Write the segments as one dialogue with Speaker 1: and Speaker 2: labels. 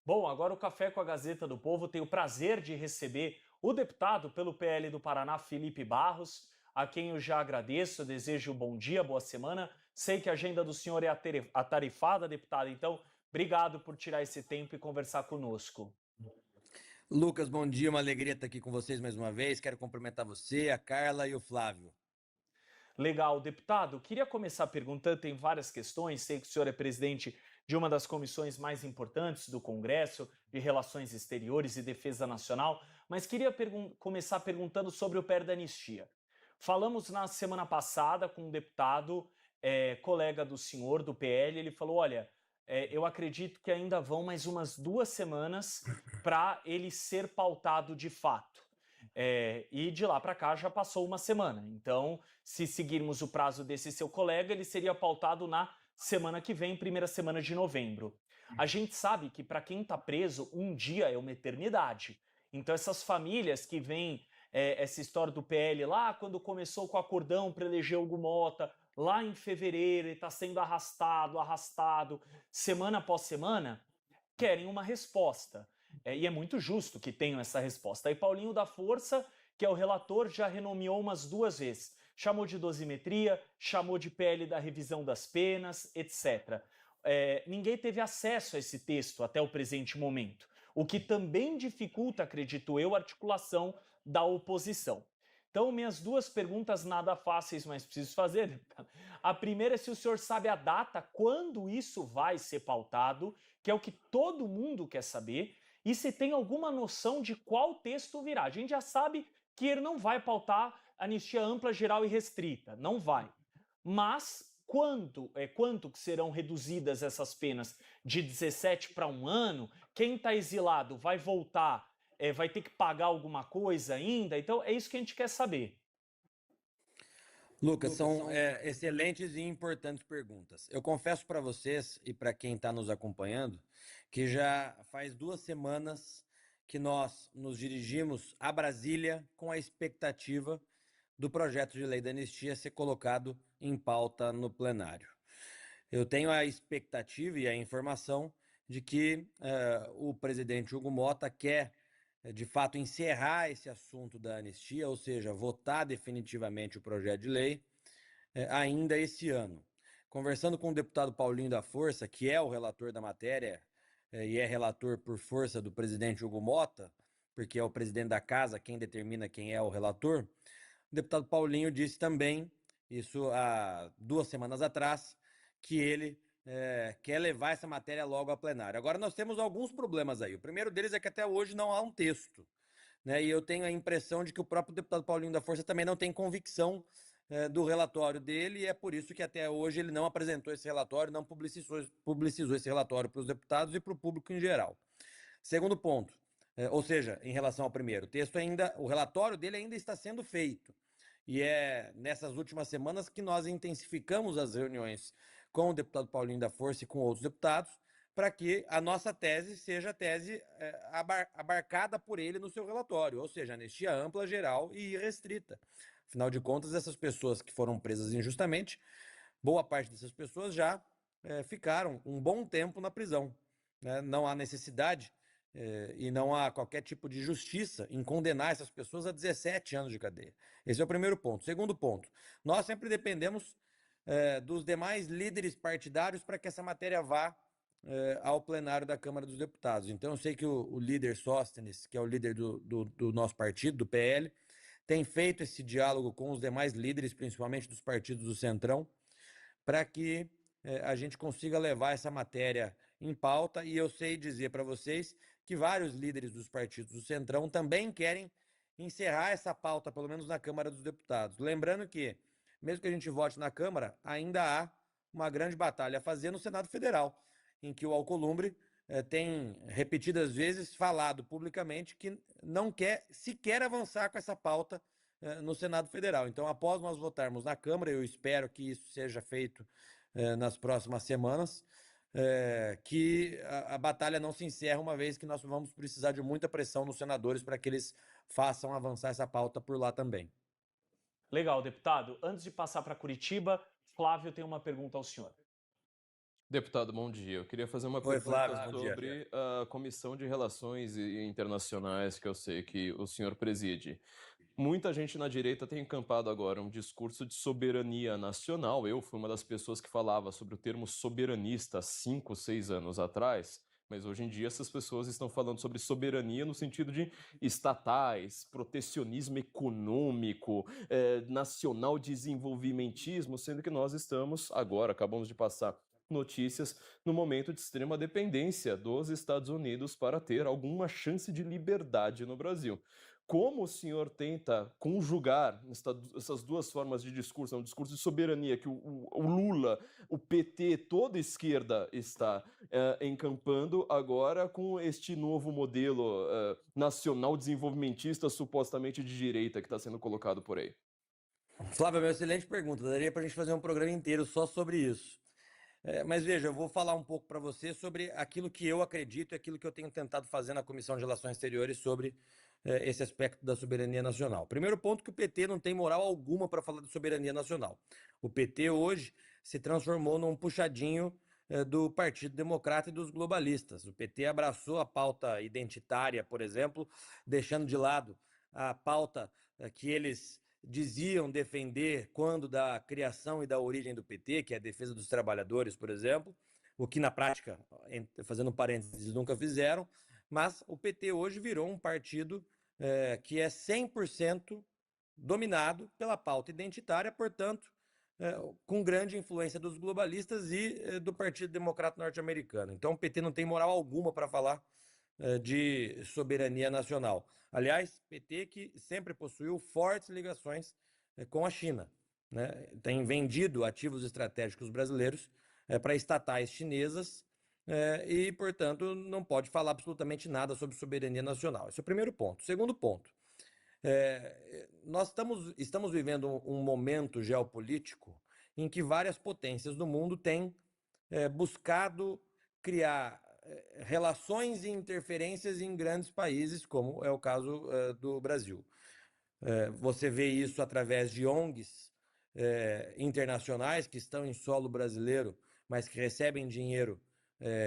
Speaker 1: Bom, agora o Café com a Gazeta do Povo tem o prazer de receber o deputado pelo PL do Paraná, Felipe Barros, a quem eu já agradeço, desejo bom dia, boa semana. Sei que a agenda do senhor é atarefada, deputado, então obrigado por tirar esse tempo e conversar conosco.
Speaker 2: Lucas, bom dia, uma alegria estar aqui com vocês mais uma vez. Quero cumprimentar você, a Carla e o Flávio.
Speaker 1: Legal, deputado. Queria começar perguntando, tem várias questões, sei que o senhor é presidente de uma das comissões mais importantes do Congresso, de Relações Exteriores e Defesa Nacional, mas queria começar perguntando sobre o PER da anistia. Falamos na semana passada com um deputado, colega do senhor, do PL, ele falou, olha, eu acredito que ainda vão mais umas 2 semanas para ele ser pautado de fato. E de lá para cá já passou uma semana, então se seguirmos o prazo desse seu colega, ele seria pautado na semana que vem, primeira semana de novembro. A gente sabe que para quem está preso, um dia é uma eternidade. Então essas famílias que veem essa história do PL lá, quando começou com o acordão para eleger Hugo Mota, lá em fevereiro, e está sendo arrastado, semana após semana, querem uma resposta. E é muito justo que tenham essa resposta. Aí Paulinho da Força, que é o relator, já renomeou umas 2 vezes. Chamou de dosimetria, chamou de PL da revisão das penas, etc. Ninguém teve acesso a esse texto até o presente momento, o que também dificulta, acredito eu, a articulação da oposição. Então, minhas duas perguntas nada fáceis, mas preciso fazer. A primeira é se o senhor sabe a data, quando isso vai ser pautado, que é o que todo mundo quer saber, e se tem alguma noção de qual texto virá. A gente já sabe que ele não vai pautar anistia ampla, geral e restrita, não vai. Mas quanto que serão reduzidas essas penas? De 17 para 1 ano? Quem está exilado vai voltar, vai ter que pagar alguma coisa ainda? Então é isso que a gente quer saber.
Speaker 2: Lucas, são excelentes e importantes perguntas. Eu confesso para vocês e para quem está nos acompanhando que já faz 2 semanas que nós nos dirigimos a Brasília com a expectativa do projeto de lei da anistia ser colocado em pauta no plenário. Eu tenho a expectativa e a informação de que o presidente Hugo Mota quer, de fato, encerrar esse assunto da anistia, ou seja, votar definitivamente o projeto de lei ainda esse ano. Conversando com o deputado Paulinho da Força, que é o relator da matéria e é relator por força do presidente Hugo Mota, porque é o presidente da casa quem determina quem é o relator, o deputado Paulinho disse também, isso há 2 semanas atrás, que ele quer levar essa matéria logo a plenário. Agora, nós temos alguns problemas aí. O primeiro deles é que até hoje não há um texto, né? E eu tenho a impressão de que o próprio deputado Paulinho da Força também não tem convicção do relatório dele, e é por isso que até hoje ele não apresentou esse relatório, não publicizou esse relatório para os deputados e para o público em geral. Segundo ponto, ou seja, em relação ao primeiro, o relatório dele ainda está sendo feito. E é nessas últimas semanas que nós intensificamos as reuniões com o deputado Paulinho da Força e com outros deputados, para que a nossa tese seja a tese abarcada por ele no seu relatório, ou seja, anistia ampla, geral e irrestrita. Afinal de contas, essas pessoas que foram presas injustamente, boa parte dessas pessoas já ficaram um bom tempo na prisão, né? Não há necessidade e não há qualquer tipo de justiça em condenar essas pessoas a 17 anos de cadeia. Esse é o primeiro ponto. Segundo ponto, nós sempre dependemos dos demais líderes partidários para que essa matéria vá ao plenário da Câmara dos Deputados. Então, eu sei que o líder Sóstenes, que é o líder do nosso partido, do PL, tem feito esse diálogo com os demais líderes, principalmente dos partidos do Centrão, para que a gente consiga levar essa matéria em pauta. E eu sei dizer para vocês que vários líderes dos partidos do Centrão também querem encerrar essa pauta, pelo menos na Câmara dos Deputados. Lembrando que, mesmo que a gente vote na Câmara, ainda há uma grande batalha a fazer no Senado Federal, em que o Alcolumbre tem repetidas vezes falado publicamente que não quer sequer avançar com essa pauta no Senado Federal. Então, após nós votarmos na Câmara, eu espero que isso seja feito nas próximas semanas, que a batalha não se encerre, uma vez que nós vamos precisar de muita pressão nos senadores para que eles façam avançar essa pauta por lá também.
Speaker 1: Legal, deputado. Antes de passar para Curitiba, Flávio tem uma pergunta ao senhor.
Speaker 3: Deputado, bom dia. Eu queria fazer uma
Speaker 2: Oi,
Speaker 3: pergunta
Speaker 2: Flávio, bom dia.
Speaker 3: sobre a Comissão de Relações Internacionais que eu sei que o senhor preside. Muita gente na direita tem encampado agora um discurso de soberania nacional. Eu fui uma das pessoas que falava sobre o termo soberanista há 5, 6 anos atrás, mas hoje em dia essas pessoas estão falando sobre soberania no sentido de estatais, protecionismo econômico, nacional desenvolvimentismo, sendo que nós estamos agora, acabamos de passar notícias no momento de extrema dependência dos Estados Unidos para ter alguma chance de liberdade no Brasil. Como o senhor tenta conjugar essas duas formas de discurso, um discurso de soberania que o Lula, o PT, toda a esquerda está encampando agora com este novo modelo nacional desenvolvimentista supostamente de direita que está sendo colocado por aí?
Speaker 2: Flávio, é uma excelente pergunta. Daria para a gente fazer um programa inteiro só sobre isso. Mas veja, eu vou falar um pouco para você sobre aquilo que eu acredito e aquilo que eu tenho tentado fazer na Comissão de Relações Exteriores sobre esse aspecto da soberania nacional. Primeiro ponto que o PT não tem moral alguma para falar de soberania nacional. O PT hoje se transformou num puxadinho do Partido Democrata e dos globalistas. O PT abraçou a pauta identitária, por exemplo, deixando de lado a pauta que eles diziam defender quando da criação e da origem do PT, que é a defesa dos trabalhadores, por exemplo, o que na prática, fazendo parênteses, nunca fizeram, mas o PT hoje virou um partido que é 100% dominado pela pauta identitária, portanto, com grande influência dos globalistas e do Partido Democrata Norte-Americano. Então, o PT não tem moral alguma para falar de soberania nacional. Aliás, PT que sempre possuiu fortes ligações com a China, né? Tem vendido ativos estratégicos brasileiros para estatais chinesas e, portanto, não pode falar absolutamente nada sobre soberania nacional. Esse é o primeiro ponto. Segundo ponto, nós estamos vivendo um momento geopolítico em que várias potências do mundo têm buscado criar relações e interferências em grandes países, como é o caso do Brasil. Você vê isso através de ONGs internacionais que estão em solo brasileiro, mas que recebem dinheiro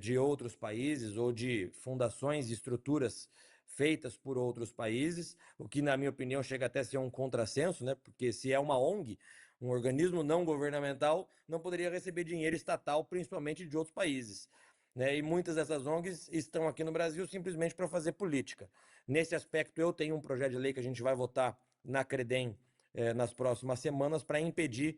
Speaker 2: de outros países ou de fundações e estruturas feitas por outros países, o que, na minha opinião, chega até a ser um contrassenso, né? Porque se é uma ONG, um organismo não governamental, não poderia receber dinheiro estatal, principalmente de outros países. Né? E muitas dessas ONGs estão aqui no Brasil simplesmente para fazer política. Nesse aspecto, eu tenho um projeto de lei que a gente vai votar na CREDEM nas próximas semanas para impedir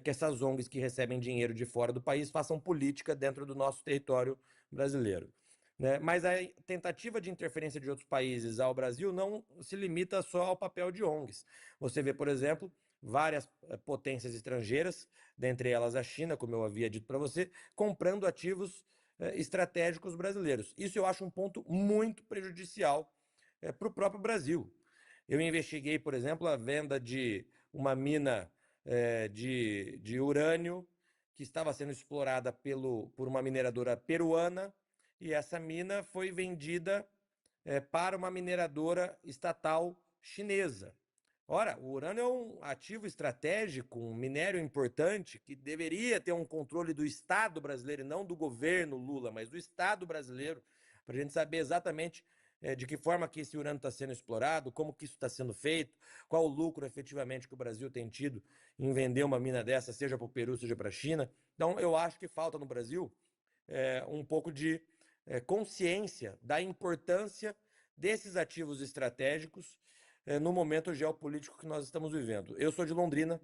Speaker 2: que essas ONGs que recebem dinheiro de fora do país façam política dentro do nosso território brasileiro. Né? Mas a tentativa de interferência de outros países ao Brasil não se limita só ao papel de ONGs. Você vê, por exemplo, várias potências estrangeiras, dentre elas a China, como eu havia dito para você, comprando ativos estratégicos brasileiros. Isso eu acho um ponto muito prejudicial para o próprio Brasil. Eu investiguei, por exemplo, a venda de uma mina de urânio que estava sendo explorada por uma mineradora peruana, e essa mina foi vendida para uma mineradora estatal chinesa. Ora, o urânio é um ativo estratégico, um minério importante que deveria ter um controle do Estado brasileiro, e não do governo Lula, mas do Estado brasileiro, para a gente saber exatamente de que forma que esse urânio está sendo explorado, como que isso está sendo feito, qual o lucro efetivamente que o Brasil tem tido em vender uma mina dessa, seja para o Peru, seja para a China. Então, eu acho que falta no Brasil um pouco de consciência da importância desses ativos estratégicos no momento geopolítico que nós estamos vivendo. Eu sou de Londrina,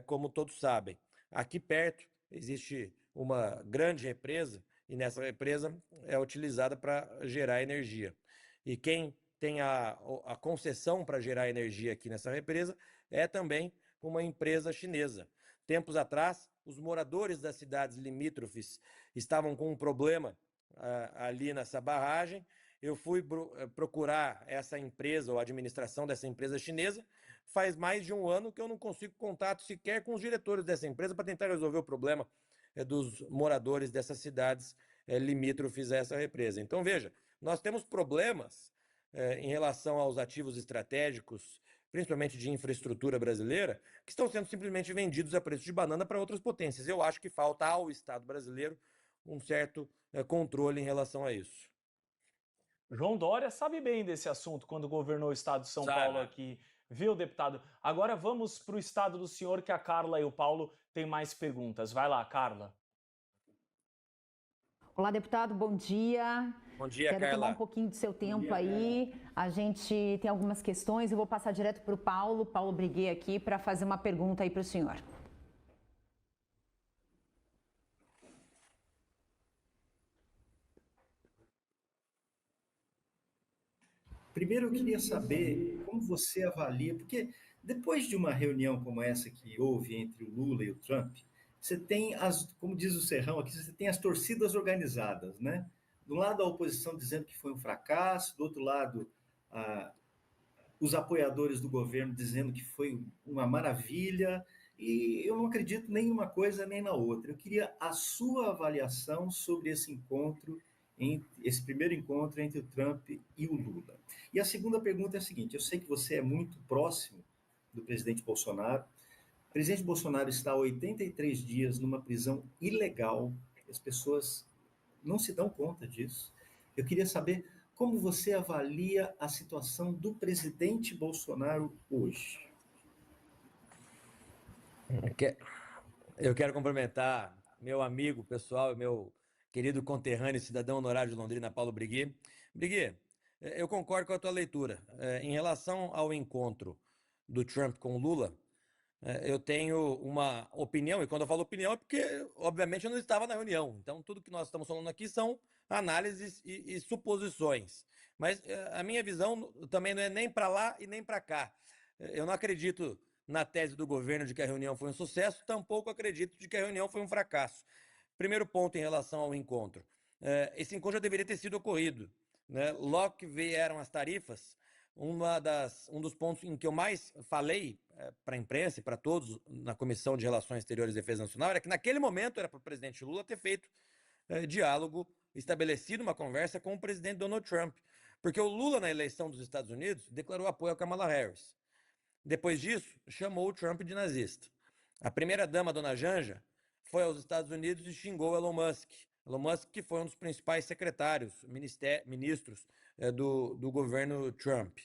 Speaker 2: como todos sabem. Aqui perto existe uma grande represa e nessa represa é utilizada para gerar energia. E quem tem a concessão para gerar energia aqui nessa represa é também uma empresa chinesa. Tempos atrás, os moradores das cidades limítrofes estavam com um problema ali nessa barragem. Eu fui procurar essa empresa ou a administração dessa empresa chinesa. Faz mais de um ano que eu não consigo contato sequer com os diretores dessa empresa para tentar resolver o problema dos moradores dessas cidades limítrofes a essa represa. Então, veja, nós temos problemas em relação aos ativos estratégicos principalmente de infraestrutura brasileira, que estão sendo simplesmente vendidos a preço de banana para outras potências. Eu acho que falta ao Estado brasileiro um certo controle em relação a isso.
Speaker 1: João Dória sabe bem desse assunto quando governou o estado de São Paulo aqui, viu, deputado? Agora vamos para o estado do senhor, que a Carla e o Paulo têm mais perguntas. Vai lá, Carla.
Speaker 4: Olá, deputado, bom dia.
Speaker 2: Bom dia,
Speaker 4: Quero
Speaker 2: Carla.
Speaker 4: tomar um pouquinho do seu tempo aí. A gente tem algumas questões, eu vou passar direto para o Paulo Briguet aqui, para fazer uma pergunta aí para o senhor.
Speaker 5: Primeiro, eu queria saber como você avalia, porque depois de uma reunião como essa que houve entre o Lula e o Trump, você tem como diz o Serrão aqui, você tem as torcidas organizadas, né? De um lado a oposição dizendo que foi um fracasso, do outro lado os apoiadores do governo dizendo que foi uma maravilha, e eu não acredito nem em uma coisa nem na outra. Eu queria a sua avaliação sobre esse primeiro encontro entre o Trump e o Lula. E a segunda pergunta é a seguinte: eu sei que você é muito próximo do presidente Bolsonaro. O presidente Bolsonaro está há 83 dias numa prisão ilegal. As pessoas não se dão conta disso. Eu queria saber como você avalia a situação do presidente Bolsonaro hoje.
Speaker 2: Eu quero cumprimentar meu amigo pessoal, meu querido conterrâneo, cidadão honorário de Londrina, Paulo Briguet. Briguet, eu concordo com a tua leitura. Em relação ao encontro do Trump com o Lula, eu tenho uma opinião, e quando eu falo opinião é porque, obviamente, eu não estava na reunião. Então, tudo que nós estamos falando aqui são análises e suposições. Mas a minha visão também não é nem para lá e nem para cá. Eu não acredito na tese do governo de que a reunião foi um sucesso, tampouco acredito de que a reunião foi um fracasso. Primeiro ponto em relação ao encontro. Esse encontro já deveria ter sido ocorrido, né? Logo que vieram as tarifas, um dos pontos em que eu mais falei para a imprensa e para todos na Comissão de Relações Exteriores e Defesa Nacional era que naquele momento era para o presidente Lula ter feito diálogo, estabelecido uma conversa com o presidente Donald Trump. Porque o Lula, na eleição dos Estados Unidos, declarou apoio a Kamala Harris. Depois disso, chamou o Trump de nazista. A primeira-dama, dona Janja, foi aos Estados Unidos e xingou Elon Musk. Elon Musk, que foi um dos principais secretários, ministros do governo Trump.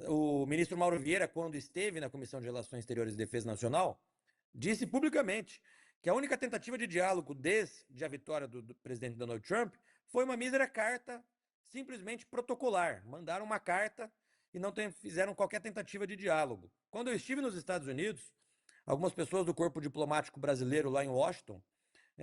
Speaker 2: O ministro Mauro Vieira, quando esteve na Comissão de Relações Exteriores e Defesa Nacional, disse publicamente que a única tentativa de diálogo desde a vitória do presidente Donald Trump foi uma mísera carta simplesmente protocolar. Mandaram uma carta e não fizeram qualquer tentativa de diálogo. Quando eu estive nos Estados Unidos, algumas pessoas do corpo diplomático brasileiro lá em Washington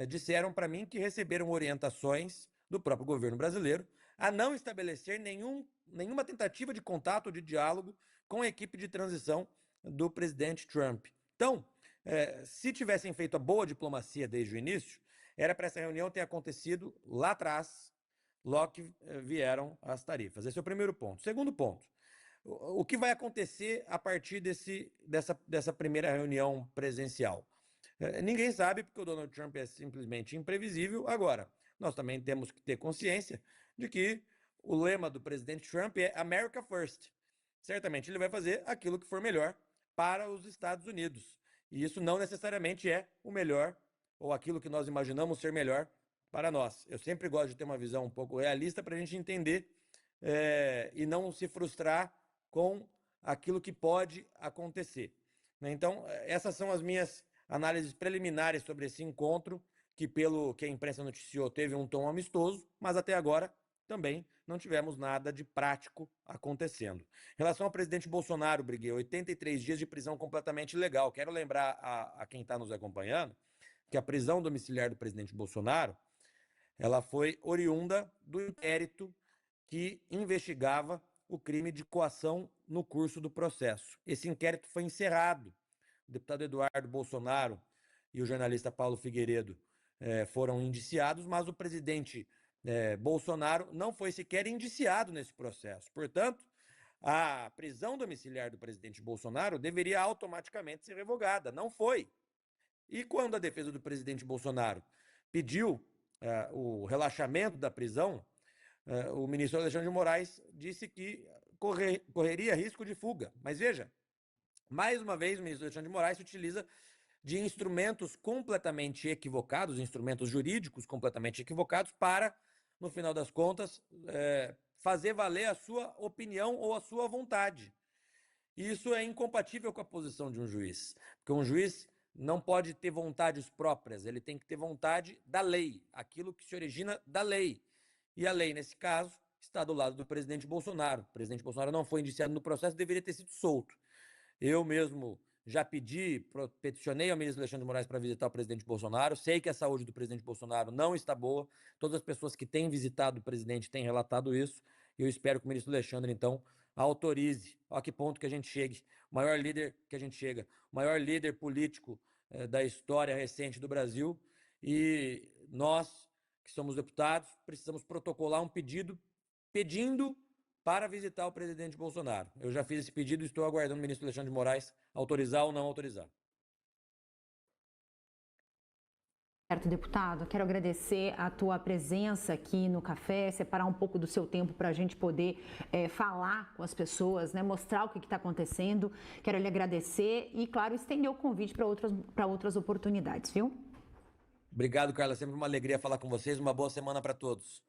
Speaker 2: disseram para mim que receberam orientações do próprio governo brasileiro a não estabelecer nenhuma tentativa de contato ou de diálogo com a equipe de transição do presidente Trump. Então, se tivessem feito a boa diplomacia desde o início, era para essa reunião ter acontecido lá atrás, logo que vieram as tarifas. Esse é o primeiro ponto. Segundo ponto, o que vai acontecer a partir dessa primeira reunião presencial? Ninguém sabe, porque o Donald Trump é simplesmente imprevisível. Agora, nós também temos que ter consciência de que o lema do presidente Trump é America First. Certamente ele vai fazer aquilo que for melhor para os Estados Unidos. E isso não necessariamente é o melhor ou aquilo que nós imaginamos ser melhor para nós. Eu sempre gosto de ter uma visão um pouco realista para a gente entender e não se frustrar com aquilo que pode acontecer. Então, essas são as minhas análises preliminares sobre esse encontro, que pelo que a imprensa noticiou teve um tom amistoso, mas até agora também não tivemos nada de prático acontecendo. Em relação ao presidente Bolsonaro, Briguet, 83 dias de prisão completamente ilegal. Quero lembrar a quem está nos acompanhando que a prisão domiciliar do presidente Bolsonaro ela foi oriunda do inquérito que investigava o crime de coação no curso do processo. Esse inquérito foi encerrado. O deputado Eduardo Bolsonaro e o jornalista Paulo Figueiredo foram indiciados, mas o presidente Bolsonaro não foi sequer indiciado nesse processo. Portanto, a prisão domiciliar do presidente Bolsonaro deveria automaticamente ser revogada. Não foi. E quando a defesa do presidente Bolsonaro pediu o relaxamento da prisão, o ministro Alexandre de Moraes disse que correria risco de fuga. Mas veja, mais uma vez o ministro Alexandre de Moraes se utiliza de instrumentos completamente equivocados, instrumentos jurídicos completamente equivocados, para, no final das contas, fazer valer a sua opinião ou a sua vontade. E isso é incompatível com a posição de um juiz, porque um juiz não pode ter vontades próprias, ele tem que ter vontade da lei, aquilo que se origina da lei. E a lei, nesse caso, está do lado do presidente Bolsonaro. O presidente Bolsonaro não foi indiciado no processo, deveria ter sido solto. Eu mesmo já peticionei ao ministro Alexandre de Moraes para visitar o presidente Bolsonaro. Sei que a saúde do presidente Bolsonaro não está boa. Todas as pessoas que têm visitado o presidente têm relatado isso. E eu espero que o ministro Alexandre, então, autorize. A que ponto que a gente chegue. O maior líder que a gente chega. O maior líder político da história recente do Brasil. E nós, que somos deputados, precisamos protocolar um pedido pedindo para visitar o presidente Bolsonaro. Eu já fiz esse pedido e estou aguardando o ministro Alexandre de Moraes autorizar ou não autorizar.
Speaker 4: Certo, deputado, quero agradecer a tua presença aqui no café, separar um pouco do seu tempo para a gente poder falar com as pessoas, né, mostrar o que está acontecendo. Quero lhe agradecer e, claro, estender o convite para outras oportunidades, viu?
Speaker 2: Obrigado, Carla. Sempre uma alegria falar com vocês. Uma boa semana para todos.